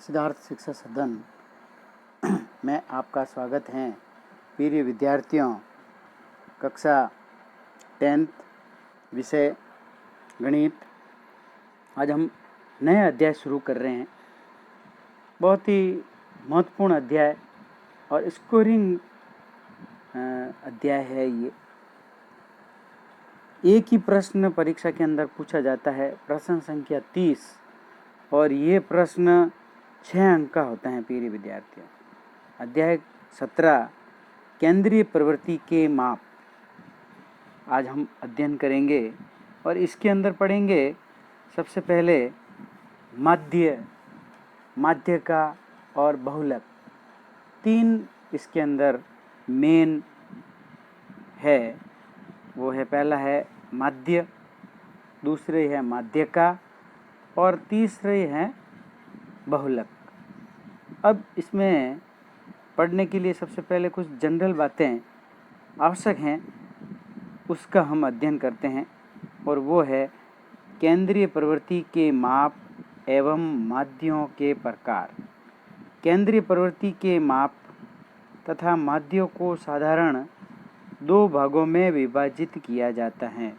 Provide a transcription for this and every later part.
सिद्धार्थ शिक्षा सदन में आपका स्वागत है। प्रिय विद्यार्थियों, कक्षा 10th विषय गणित। आज हम नया अध्याय शुरू कर रहे हैं। बहुत ही महत्वपूर्ण अध्याय और स्कोरिंग अध्याय है ये। एक ही प्रश्न परीक्षा के अंदर पूछा जाता है, प्रश्न संख्या 30, और ये प्रश्न 6 अंक का होता है। प्रिय विद्यार्थियों, अध्याय 17 केंद्रीय प्रवृत्ति के माप आज हम अध्ययन करेंगे और इसके अंदर पढ़ेंगे सबसे पहले माध्यका और बहुलक। 3 इसके अंदर मेन है। वो है, पहला है माध्य, दूसरे है माध्यका और तीसरे है बहुलक। अब इसमें पढ़ने के लिए सबसे पहले कुछ जनरल बातें आवश्यक हैं, उसका हम अध्ययन करते हैं, और वो है केंद्रीय प्रवृत्ति के माप एवं माध्यों के प्रकार। केंद्रीय प्रवृत्ति के माप तथा माध्यों को साधारण 2 भागों में विभाजित किया जाता है।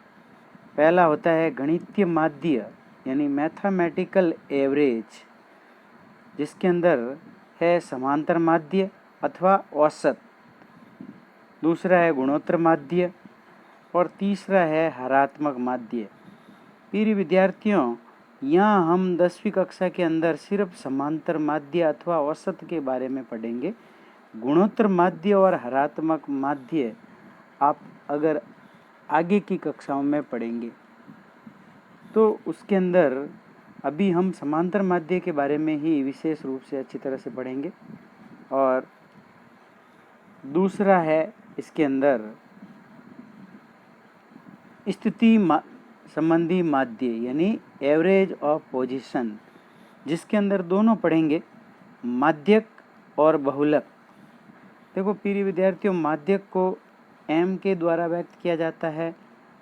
पहला होता है गणितीय माध्य यानी मैथमेटिकल एवरेज, जिसके अंदर है समांतर माध्य अथवा औसत। दूसरा है गुणोत्तर माध्य और तीसरा है हरात्मक माध्य। प्रिय विद्यार्थियों, यहाँ हम 10वीं कक्षा के अंदर सिर्फ समांतर माध्य अथवा औसत के बारे में पढ़ेंगे। गुणोत्तर माध्य और हरात्मक माध्य आप अगर आगे की कक्षाओं में पढ़ेंगे। तो उसके अंदर अभी हम समांतर माध्य के बारे में ही विशेष रूप से अच्छी तरह से पढ़ेंगे। और दूसरा है इसके अंदर स्थिति संबंधी माध्य यानी एवरेज ऑफ पोजीशन, जिसके अंदर दोनों पढ़ेंगे, माध्यक और बहुलक। देखो प्रिय विद्यार्थियों, माध्यक को m के द्वारा व्यक्त किया जाता है,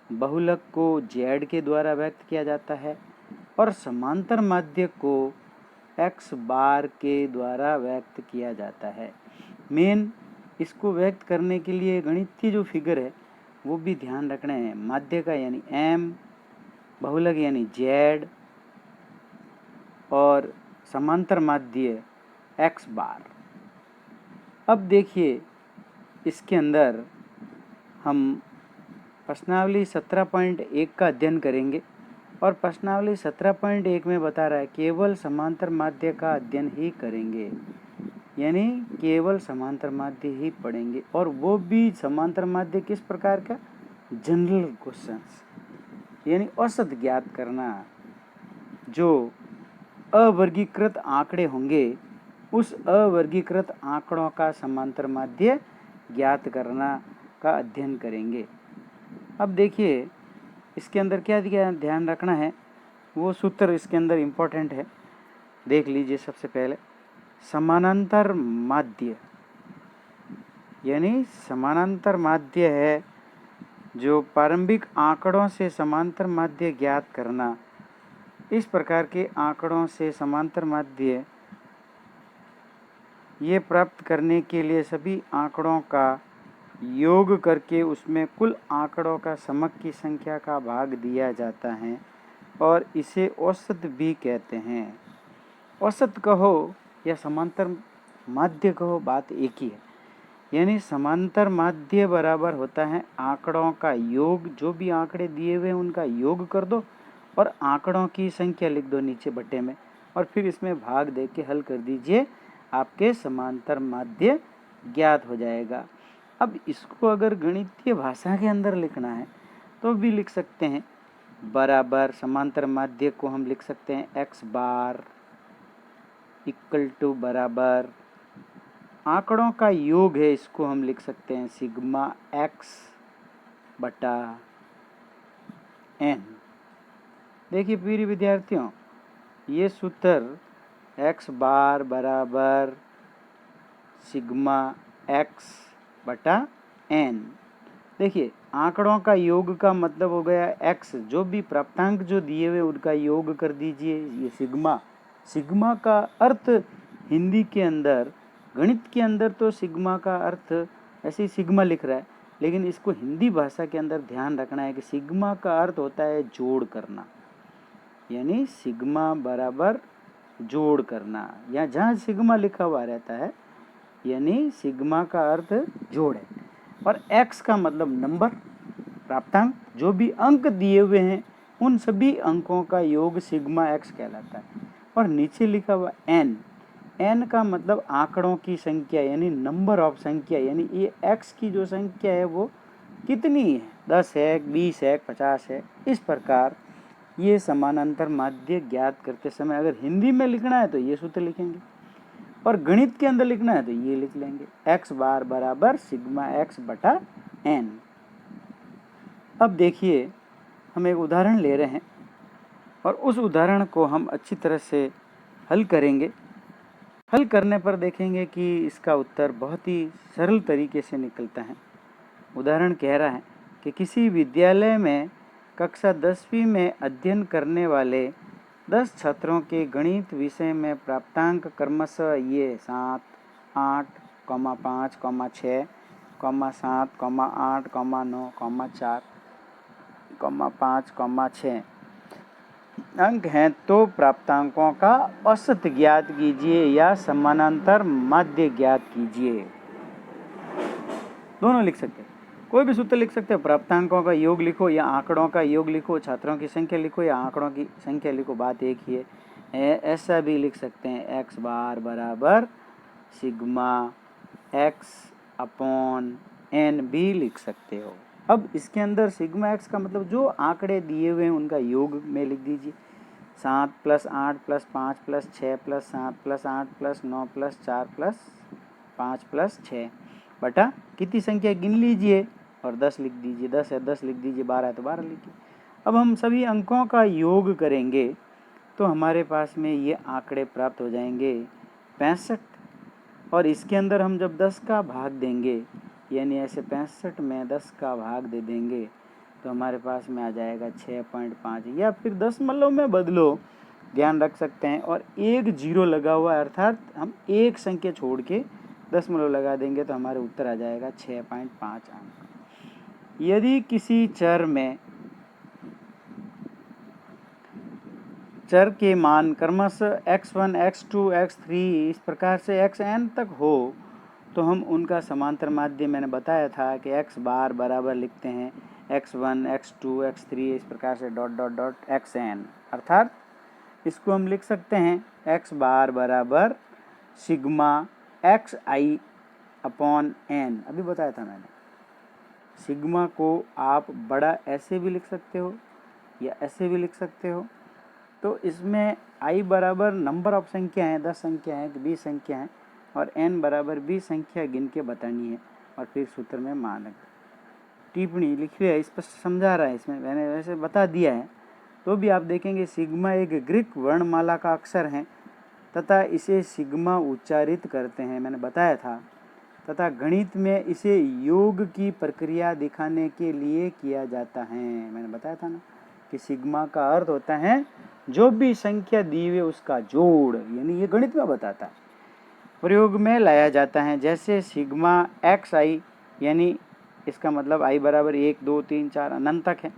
बहुलक को z के द्वारा व्यक्त किया जाता है और समांतर माध्य को x बार के द्वारा व्यक्त किया जाता है। मेन इसको व्यक्त करने के लिए गणितीय जो फिगर है वो भी ध्यान रखना है। माध्य का यानी m, बहुलक यानी z और समांतर माध्य x बार। अब देखिए, इसके अंदर हम प्रश्नावली 17.1 का अध्ययन करेंगे और प्रश्नावली 17.1 में बता रहा है केवल समांतर माध्य का अध्ययन ही करेंगे, यानी केवल समांतर माध्य ही पढ़ेंगे, और वो भी समांतर माध्य किस प्रकार का, जनरल क्वेश्चंस, यानी औसत ज्ञात करना। जो अवर्गीकृत आंकड़े होंगे उस अवर्गीकृत आंकड़ों का समांतर माध्य ज्ञात करना का अध्ययन करेंगे। अब देखिए, इसके अंदर क्या ध्यान रखना है, वो सूत्र इसके अंदर इम्पोर्टेंट है, देख लीजिए। सबसे पहले समानांतर माध्य, यानी समानांतर माध्य है जो प्रारंभिक आंकड़ों से समांतर माध्य ज्ञात करना। इस प्रकार के आंकड़ों से समांतर माध्य ये प्राप्त करने के लिए सभी आंकड़ों का योग करके उसमें कुल आंकड़ों का समक की संख्या का भाग दिया जाता है और इसे औसत भी कहते हैं। औसत कहो या समांतर माध्य कहो, बात एक ही है। यानी समांतर माध्य बराबर होता है आंकड़ों का योग। जो भी आंकड़े दिए हुए हैं उनका योग कर दो और आंकड़ों की संख्या लिख दो नीचे बट्टे में, और फिर इसमें भाग दे के हल कर दीजिए, आपके समांतर माध्य ज्ञात हो जाएगा। अब इसको अगर गणितीय भाषा के अंदर लिखना है तो भी लिख सकते हैं। बराबर समांतर माध्य को हम लिख सकते हैं x बार इक्वल टू बराबर आंकड़ों का योग है, इसको हम लिख सकते हैं सिग्मा x बटा n। देखिए प्रिय विद्यार्थियों, ये सूत्र x बार बराबर सिग्मा x बटा n। देखिए, आंकड़ों का योग का मतलब हो गया x, जो भी प्राप्तांक जो दिए हुए उनका योग कर दीजिए। ये सिग्मा का अर्थ हिंदी के अंदर, गणित के अंदर तो सिग्मा का अर्थ ऐसे ही सिग्मा लिख रहा है, लेकिन इसको हिंदी भाषा के अंदर ध्यान रखना है कि सिग्मा का अर्थ होता है जोड़ करना, यानी सिग्मा बराबर जोड़ करना। या जहाँ सिग्मा लिखा हुआ रहता है यानी सिग्मा का अर्थ जोड़ है, और एक्स का मतलब नंबर, प्राप्तांक, जो भी अंक दिए हुए हैं उन सभी अंकों का योग सिग्मा एक्स कहलाता है। और नीचे लिखा हुआ एन, एन का मतलब आंकड़ों की संख्या यानी नंबर ऑफ संख्या, यानी ये एक्स की जो संख्या है वो कितनी है, 10 है, 20 है, 50 है। इस प्रकार ये समानांतर माध्य ज्ञात करते समय अगर हिंदी में लिखना है तो ये सूत्र लिखेंगे, और गणित के अंदर लिखना है तो ये लिख लेंगे, एक्स बार बराबर सिग्मा एक्स बटा एन। अब देखिए हम एक उदाहरण ले रहे हैं और उस उदाहरण को हम अच्छी तरह से हल करेंगे। हल करने पर देखेंगे कि इसका उत्तर बहुत ही सरल तरीके से निकलता है। उदाहरण कह रहा है कि किसी विद्यालय में कक्षा 10वीं में अध्ययन करने वाले 10 छात्रों के गणित विषय में प्राप्तांक क्रमशः ये 7, 8, 5, 6, 7, 8, 9, 4, 5, 6 अंक हैं, तो प्राप्तांकों का औसत ज्ञात कीजिए या समानांतर माध्य ज्ञात कीजिए। दोनों लिख सकते हैं, कोई भी सूत्र लिख सकते हो। प्राप्तांकों का योग लिखो या आंकड़ों का योग लिखो, छात्रों की संख्या लिखो या आंकड़ों की संख्या लिखो, बात एक ही है। ऐसा भी लिख सकते हैं, एक्स बार बराबर सिग्मा एक्स अपॉन एन भी लिख सकते हो। अब इसके अंदर सिग्मा एक्स का मतलब जो आंकड़े दिए हुए हैं उनका योग में लिख दीजिए। 7 + 8 + 5 + 6 + 7 + 8 + 9 + 4 + 5 + 6 बटा कितनी संख्या गिन लीजिए और 10 लिख दीजिए। 10 है 10 लिख दीजिए, 12 है तो 12 लिखिए। अब हम सभी अंकों का योग करेंगे तो हमारे पास में ये आंकड़े प्राप्त हो जाएंगे 65, और इसके अंदर हम जब 10 का भाग देंगे यानी ऐसे 65 में 10 का भाग दे देंगे तो हमारे पास में आ जाएगा 6.5, या फिर दशमलव में बदलो, ध्यान रख सकते हैं। और एक जीरो लगा हुआ है, अर्थात हम एक संख्या छोड़ के दशमलव लगा देंगे तो हमारे उत्तर आ जाएगा 6.5 अंक। यदि किसी चर के मान क्रमशः x1, x2, x3 इस प्रकार से xn तक हो तो हम उनका समांतर माध्य, मैंने बताया था कि x बार बराबर लिखते हैं x1, x2, x3 इस प्रकार से डॉट डॉट डॉट xn, अर्थात इसको हम लिख सकते हैं x बार बराबर सिग्मा एक्स आई अपॉन एन। अभी बताया था मैंने, सिग्मा को आप बड़ा ऐसे भी लिख सकते हो या ऐसे भी लिख सकते हो। तो इसमें आई बराबर नंबर ऑफ संख्या है, 10 संख्या है, 20 संख्या है, और एन बराबर 20 संख्या गिन के बतानी है और फिर सूत्र में मानक टिप्पणी लिखी है, स्पष्ट समझा रहा है। इसमें मैंने वैसे बता दिया है तो भी आप देखेंगे सिग्मा एक ग्रीक वर्णमाला का अक्षर है तथा इसे सिग्मा उच्चारित करते हैं, मैंने बताया था। तथा गणित में इसे योग की प्रक्रिया दिखाने के लिए किया जाता है, मैंने बताया था ना कि सिग्मा का अर्थ होता है जो भी संख्या दी हुई उसका जोड़, यानी ये गणित में बताता है, प्रयोग में लाया जाता है। जैसे सिग्मा एक्स आई, यानी इसका मतलब आई बराबर 1, 2, 3, 4 अनंत तक है,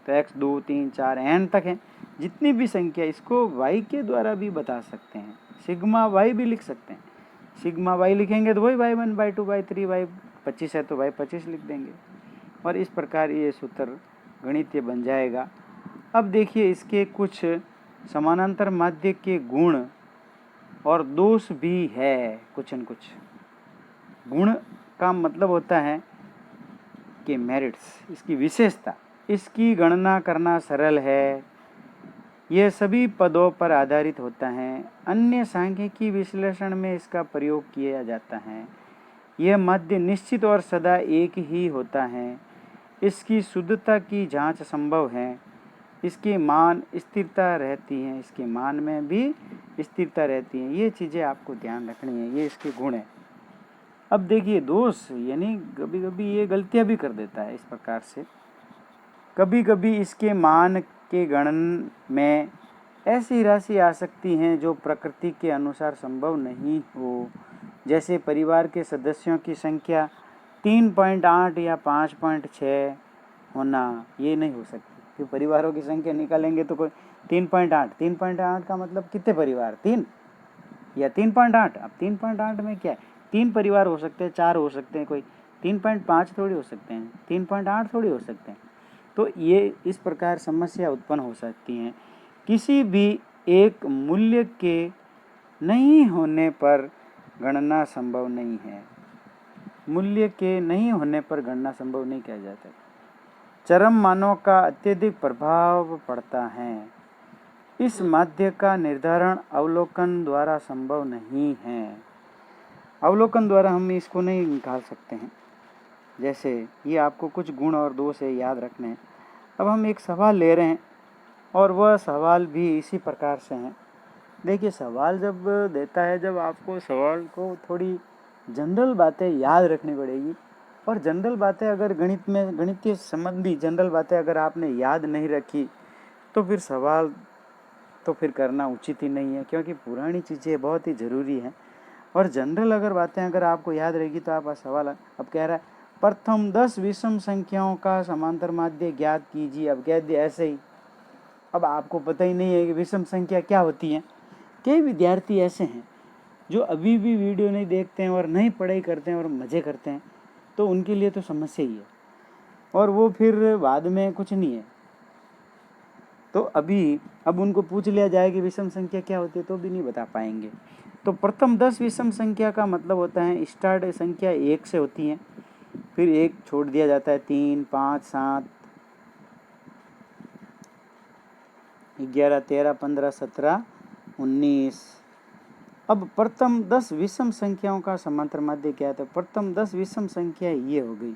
तो x 2, 3, 4 एन तक है। जितनी भी संख्या, इसको y के द्वारा भी बता सकते हैं, सिग्मा y भी लिख सकते हैं। सिग्मा y लिखेंगे तो वही y1, y2, y3, y 25 है तो y 25 लिख देंगे, और इस प्रकार ये सूत्र गणितीय बन जाएगा। अब देखिए इसके कुछ समानांतर माध्य के गुण और दोष भी है। कुछ न कुछ गुण का मतलब होता है कि मेरिट्स, इसकी विशेषता, इसकी गणना करना सरल है, यह सभी पदों पर आधारित होता है, अन्य सांख्यिकी विश्लेषण में इसका प्रयोग किया जाता है, यह माध्य निश्चित और सदा एक ही होता है, इसकी शुद्धता की जांच संभव है, इसके मान स्थिरता रहती है, इसके मान में भी स्थिरता रहती है। ये चीज़ें आपको ध्यान रखनी है, ये इसके गुण है। अब देखिए दोष, यानी कभी कभी ये गलतियां भी कर देता है। इस प्रकार से कभी कभी इसके मान के गणन में ऐसी राशि आ सकती हैं जो प्रकृति के अनुसार संभव नहीं हो, जैसे परिवार के सदस्यों की संख्या 3.8 या 5.6 होना, ये नहीं हो सकती। कि परिवारों की संख्या निकालेंगे तो कोई 3.8 का मतलब कितने परिवार, 3 या 3.8। अब 3.8 में क्या है, 3 परिवार हो सकते हैं, 4 हो सकते हैं, कोई 3.5 थोड़ी हो सकते हैं, 3.8 थोड़ी हो सकते हैं। तो ये इस प्रकार समस्या उत्पन्न हो सकती हैं। किसी भी एक मूल्य के नहीं होने पर गणना संभव नहीं है। मूल्य के नहीं होने पर गणना संभव नहीं किया जाता। चरम मानों का अत्यधिक प्रभाव पड़ता है। इस माध्य का निर्धारण अवलोकन द्वारा संभव नहीं है। अवलोकन द्वारा हम इसको नहीं निकाल सकते हैं। जैसे ये आपको कुछ गुण और दोष है याद रखने हैं। अब हम एक सवाल ले रहे हैं और वह सवाल भी इसी प्रकार से है। देखिए सवाल जब देता है, जब आपको सवाल को थोड़ी जनरल बातें याद रखनी पड़ेगी, और जनरल बातें अगर गणित में, गणितीय संबंधी जनरल बातें अगर आपने याद नहीं रखी तो फिर सवाल तो फिर करना उचित ही नहीं है, क्योंकि पुरानी चीज़ें बहुत ही ज़रूरी हैं। और जनरल अगर बातें अगर आपको याद रहेगी तो आप सवाल अब कह रहा है प्रथम 10 विषम संख्याओं का समांतर माध्य ज्ञात कीजिए। अब कह दिया ऐसे ही, अब आपको पता ही नहीं है कि विषम संख्या क्या होती है। कई विद्यार्थी ऐसे हैं जो अभी भी वीडियो नहीं देखते हैं और नहीं पढ़ाई करते हैं और मज़े करते हैं, तो उनके लिए तो समस्या ही है, और वो फिर बाद में कुछ नहीं है। तो अब उनको पूछ लिया जाए कि विषम संख्या क्या होती है तो भी नहीं बता पाएंगे। तो प्रथम 10 विषम संख्या का मतलब होता है स्टार्ट संख्या 1 से होती है, फिर 1 छोड़ दिया जाता है, 3, 5, 7, 11, 13, 15, 17, 19। अब प्रथम 10 विषम संख्याओं का समांतर माध्य क्या है? प्रथम 10 विषम संख्या ये हो गई,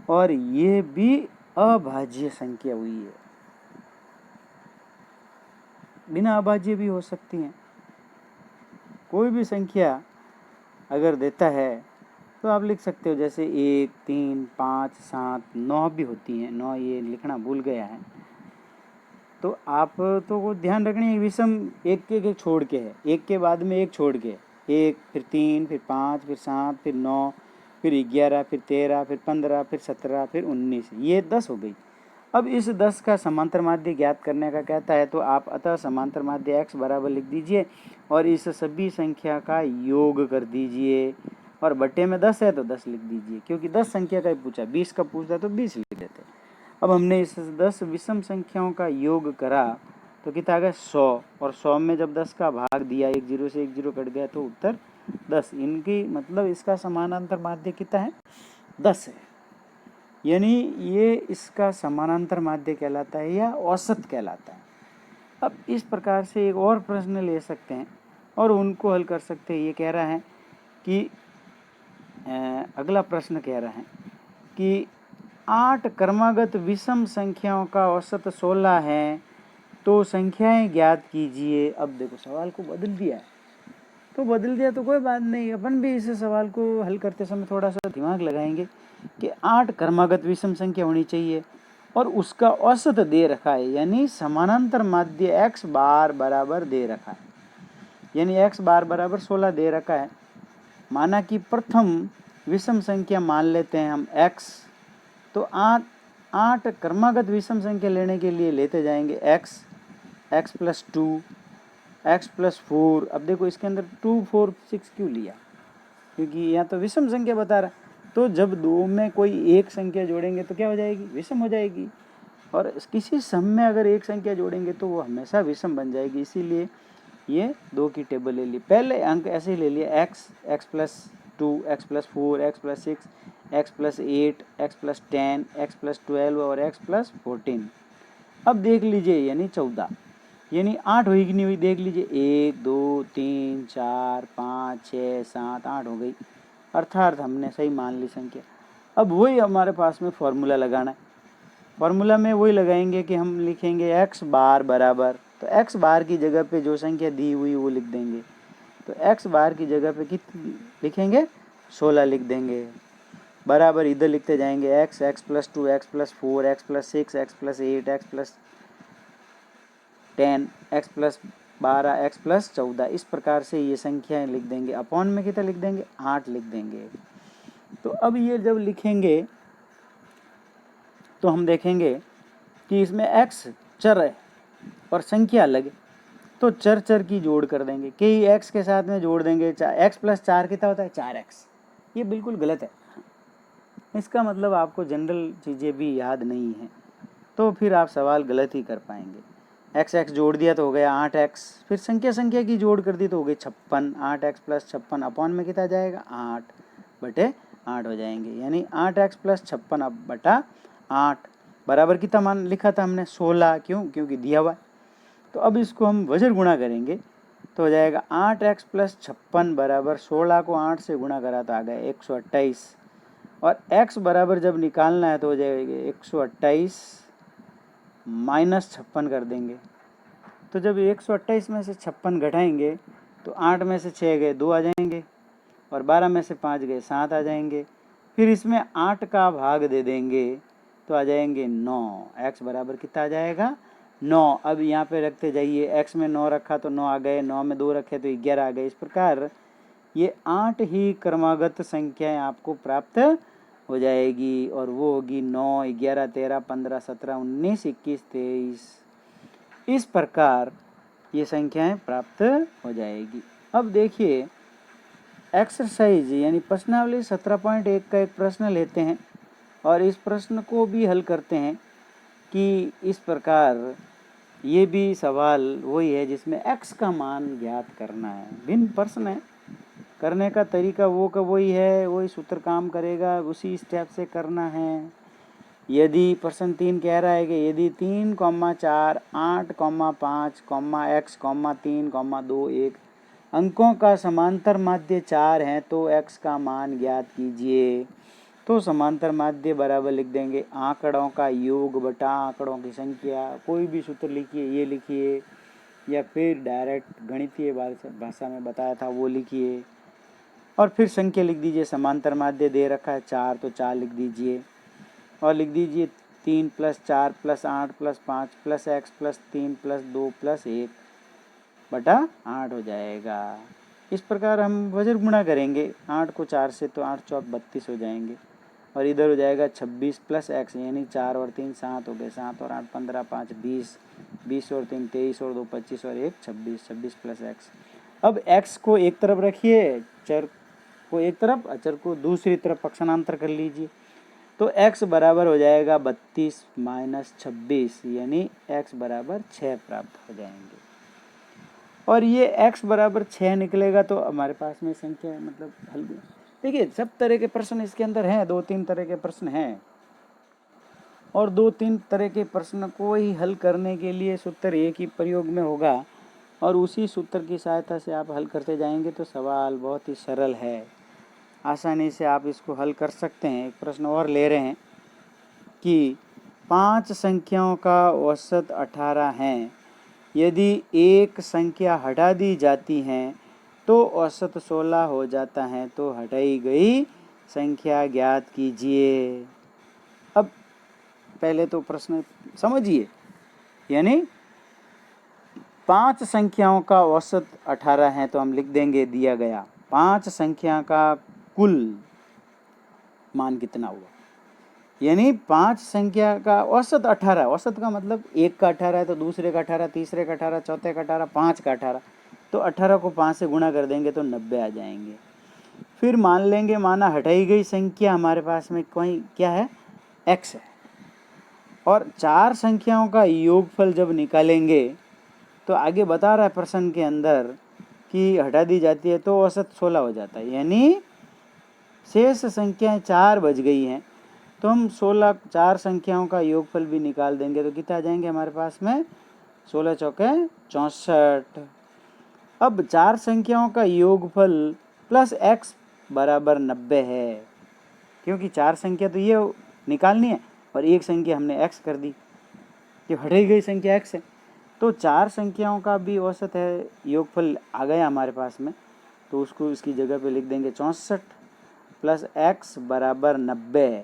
और ये भी अभाज्य संख्या हुई है। बिना अभाज्य भी हो सकती हैं। कोई भी संख्या अगर देता है तो आप लिख सकते हो, जैसे 1, 3, 5, 7, 9 भी होती हैं। 9 ये लिखना भूल गया है, तो आप तो वो ध्यान रखनी है विषम एक के छोड़ के है, एक के बाद में एक छोड़ के, 1, फिर 3, फिर 5, फिर 7, फिर 9, फिर 11, फिर 13, फिर 15, फिर 17, फिर 19, ये 10 हो गई। अब इस 10 का समांतर माध्य ज्ञात करने का कहता है, तो आप अतः समांतर माध्य x बराबर लिख दीजिए और इस सभी संख्या का योग कर दीजिए, और बट्टे में 10 है तो 10 लिख दीजिए, क्योंकि 10 संख्या का ही पूछा, 20 का पूछता तो 20 लिख देते। अब हमने इस 10 विषम संख्याओं का योग करा तो कितना आ गया 100, और 100 में जब 10 का भाग दिया, 1 0 से 1 0 कट गया तो उत्तर 10। इनकी मतलब इसका समानांतर माध्य कितना है? 10 है। यानी ये इसका समानांतर माध्य कहलाता है या औसत कहलाता है। अब इस प्रकार से एक और प्रश्न ले सकते हैं और उनको हल कर सकते हैं। ये कह रहा है कि अगला प्रश्न कह रहा है कि 8 क्रमागत विषम संख्याओं का औसत 16 है, तो संख्याएं ज्ञात कीजिए। अब देखो सवाल को बदल दिया है, तो बदल दिया तो कोई बात नहीं, अपन भी इस सवाल को हल करते समय थोड़ा सा दिमाग लगाएंगे कि 8 क्रमागत विषम संख्या होनी चाहिए और उसका औसत दे रखा है, यानी समानांतर माध्य x बार बराबर दे रखा है, यानी x बार बराबर 16 दे रखा है। माना कि प्रथम विषम संख्या मान लेते हैं हम x, तो 8 क्रमागत विषम संख्या लेने के लिए लेते जाएंगे x, x plus 2, x plus 4। अब देखो इसके अंदर 2, 4, 6 क्यों लिया? क्योंकि यहाँ तो विषम संख्या बता रहा, तो जब दो में कोई एक संख्या जोड़ेंगे तो क्या हो जाएगी? विषम हो जाएगी। और किसी सम में अगर एक संख्या जोड़ेंगे तो वो हमेशा विषम बन जाएगी, इसीलिए ये 2 की टेबल ले ली। पहले अंक ऐसे ही ले लिया, x, x plus 2, x plus 4, x plus 6, x plus 8, x plus 10, x plus 12 और x प्लस 14। अब देख लीजिए, यानी 14, यानी 8 हुई कि नहीं हुई? देख लीजिए, 1, 2, 3, 4, 5, 6, 7, 8 हो गई, अर्थात हमने सही मान ली संख्या। अब वही हमारे पास में फॉर्मूला लगाना है। फॉर्मूला में वही लगाएंगे कि हम लिखेंगे x बार बराबर, तो x बार की जगह पे जो संख्या दी हुई वो लिख देंगे, तो x बार की जगह पे कितनी लिखेंगे? 16 लिख देंगे, बराबर इधर लिखते जाएंगे x, x plus 2, x plus 4, x plus 6, x plus 8, x plus 10, x plus 12, x plus 14, इस प्रकार से ये संख्याएं लिख देंगे। अपॉन में कितना लिख देंगे? 8 लिख देंगे। तो अब ये जब लिखेंगे तो हम देखेंगे कि इसमें x चर है और संख्या अलग है, तो चर चर की जोड़ कर देंगे, कि x के साथ में जोड़ देंगे। x प्लस 4 कितना होता है? 4x। ये बिल्कुल गलत है। इसका मतलब आपको जनरल चीज़ें भी याद नहीं है, तो फिर आप सवाल गलत ही कर पाएंगे। x x जोड़ दिया तो हो गया 8x, फिर संख्या संख्या की जोड़ कर दी तो हो गई 56। 8x प्लस 56 अपॉन में कितना जाएगा? 8/8 हो जाएंगे, यानी 8x प्लस 56 बटा 8 बराबर कितना मान लिखा था हमने? 16। क्यों? क्योंकि दिया हुआ। तो अब इसको हम वज्र गुणा करेंगे तो हो जाएगा 8x प्लस 56 बराबर 16 को 8 से गुणा करा तो आ गया 128, और x बराबर जब निकालना है तो हो जाएगा 128 माइनस 56 कर देंगे। तो जब 128 में से 56 घटाएंगे तो 8 में से 6 गए 2 आ जाएंगे, और 12 में से 5 गए 7 आ जाएंगे। फिर इसमें 8 का भाग दे देंगे तो आ जाएंगे 9। x बराबर कितना आ जाएगा? 9। अब यहाँ पे रखते जाइए, x में 9 रखा तो 9 आ गए, 9 में 2 रखे तो 11 आ गए। इस प्रकार ये 8 ही क्रमागत संख्याएं आपको प्राप्त हो जाएगी, और वो होगी 9, 11, 13, 15, 17, 19, 21, 23। इस प्रकार ये संख्याएं प्राप्त हो जाएगी। अब देखिए एक्सरसाइज यानी प्रश्नावली 17.1 का एक प्रश्न लेते हैं और इस प्रश्न को भी हल करते हैं कि इस प्रकार ये भी सवाल वही है जिसमें x का मान ज्ञात करना है। भिन्न प्रश्न है, करने का तरीका वो का वही है, वही सूत्र काम करेगा, उसी स्टेप से करना है। यदि प्रश्न 3 कह रहा है कि यदि 3, 4, 8, 5, x, 3, 2, 1 अंकों का समांतर माध्य 4 है तो x का मान ज्ञात कीजिए। तो समांतर माध्य बराबर लिख देंगे आंकड़ों का योग बटा आंकड़ों की संख्या। कोई भी सूत्र लिखिए, ये लिखिए, या फिर डायरेक्ट गणितीय भाषा में बताया था वो लिखिए, और फिर संख्या लिख दीजिए। समांतर माध्य दे रखा है 4 तो 4 लिख दीजिए, और लिख दीजिए 3 plus 4 plus 8 plus 5 plus x plus 3 plus 2 plus 1 बटा 8 हो जाएगा। इस प्रकार हम वज्र गुणा करेंगे 8 को 4 से तो 8 चौक 32 हो जाएंगे, और इधर हो जाएगा 26 प्लस x, यानी 4 और 3 7 हो गए, 7 और 8 15, 5 20, 20 और 3 23 और 2 25 और 1 26, 26 प्लस x। अब x को एक तरफ रखिए, चर को एक तरफ, अचर को दूसरी तरफ पक्षांतर कर लीजिए, तो x बराबर हो जाएगा 32 माइनस 26, यानी x बराबर 6 प्राप्त हो जाएंगे। और ये x बराबर 6 निकलेगा तो हमारे पास में संख्या मतलब हल। देखिए सब तरह के प्रश्न इसके अंदर हैं, 2-3 तरह के प्रश्न हैं, और 2-3 तरह के प्रश्न को ही हल करने के लिए सूत्र एक ही प्रयोग में होगा, और उसी सूत्र की सहायता से आप हल करते जाएंगे तो सवाल बहुत ही सरल है, आसानी से आप इसको हल कर सकते हैं। एक प्रश्न और ले रहे हैं कि 5 संख्याओं का औसत 18 है, यदि एक संख्या हटा दी जाती है तो औसत 16 हो जाता है, तो हटाई गई संख्या ज्ञात कीजिए। अब पहले तो प्रश्न समझिए, यानी 5 संख्याओं का औसत 18 है तो हम लिख देंगे दिया गया 5 संख्या का कुल मान कितना हुआ, यानी 5 संख्या का औसत 18। औसत का मतलब एक का 18 है तो दूसरे का 18, तीसरे का 18, चौथे का 18, 5 का 18, तो 18 को 5 से गुणा कर देंगे तो 90 आ जाएंगे। फिर मान लेंगे माना हटाई गई संख्या हमारे पास में कोई क्या है? x है, और 4 संख्याओं का योगफल जब निकालेंगे तो आगे बता रहा है प्रश्न के अंदर कि हटा दी जाती है तो औसत 16 हो जाता है, यानी शेष संख्याएं 4 बच गई हैं, तो हम 16 4 संख्याओं का योगफल भी निकाल देंगे तो कितना आ जाएंगे हमारे पास में? 16 चौके 64। अब 4 संख्याओं का योगफल प्लस x बराबर 90 है, क्योंकि 4 संख्या तो ये निकालनी है और एक संख्या हमने x कर दी, कि हटाई गई संख्या x है, तो 4 संख्याओं का भी औसत है, योगफल आ गया हमारे पास में, तो उसको इसकी जगह पे लिख देंगे 64 प्लस x बराबर 90,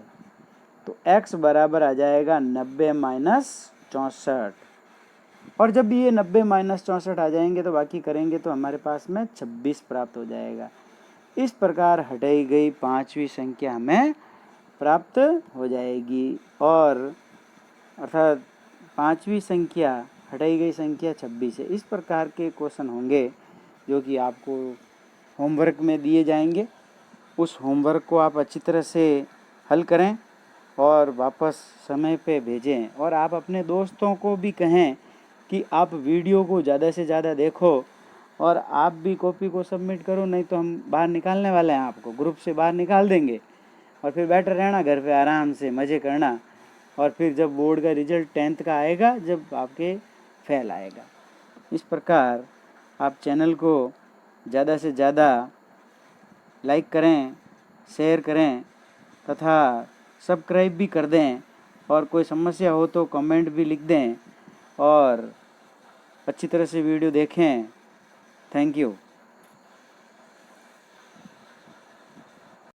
तो x बराबर आ जाएगा 90 माइनस 64। और जब ये 90 माइनस 64 आ जाएंगे तो बाकी करेंगे तो हमारे पास में 26 प्राप्त हो जाएगा। इस प्रकार हटाई गई पांचवी संख्या हमें प्राप्त हो जाएगी, और अर्थात पांचवी संख्या हटाई गई संख्या 26 है। इस प्रकार के क्वेश्चन होंगे जो कि आपको होमवर्क में दिए जाएंगे। उस होमवर्क को आप अच्छी तरह से हल करें और वापस समय पे भेजें, और आप अपने दोस्तों को भी कहें कि आप वीडियो को ज़्यादा से ज़्यादा देखो और आप भी कॉपी को सबमिट करो, नहीं तो हम बाहर निकालने वाले हैं, आपको ग्रुप से बाहर निकाल देंगे और फिर बैठे रहना घर पे आराम से मज़े करना। और फिर जब बोर्ड का रिजल्ट 10th का आएगा, जब आपके फेल आएगा। इस प्रकार आप चैनल को ज़्यादा से ज़्यादा लाइक करें, शेयर करें तथा सब्सक्राइब भी कर दें, और कोई समस्या हो तो कमेंट भी लिख दें और अच्छी तरह से वीडियो देखें। Thank you.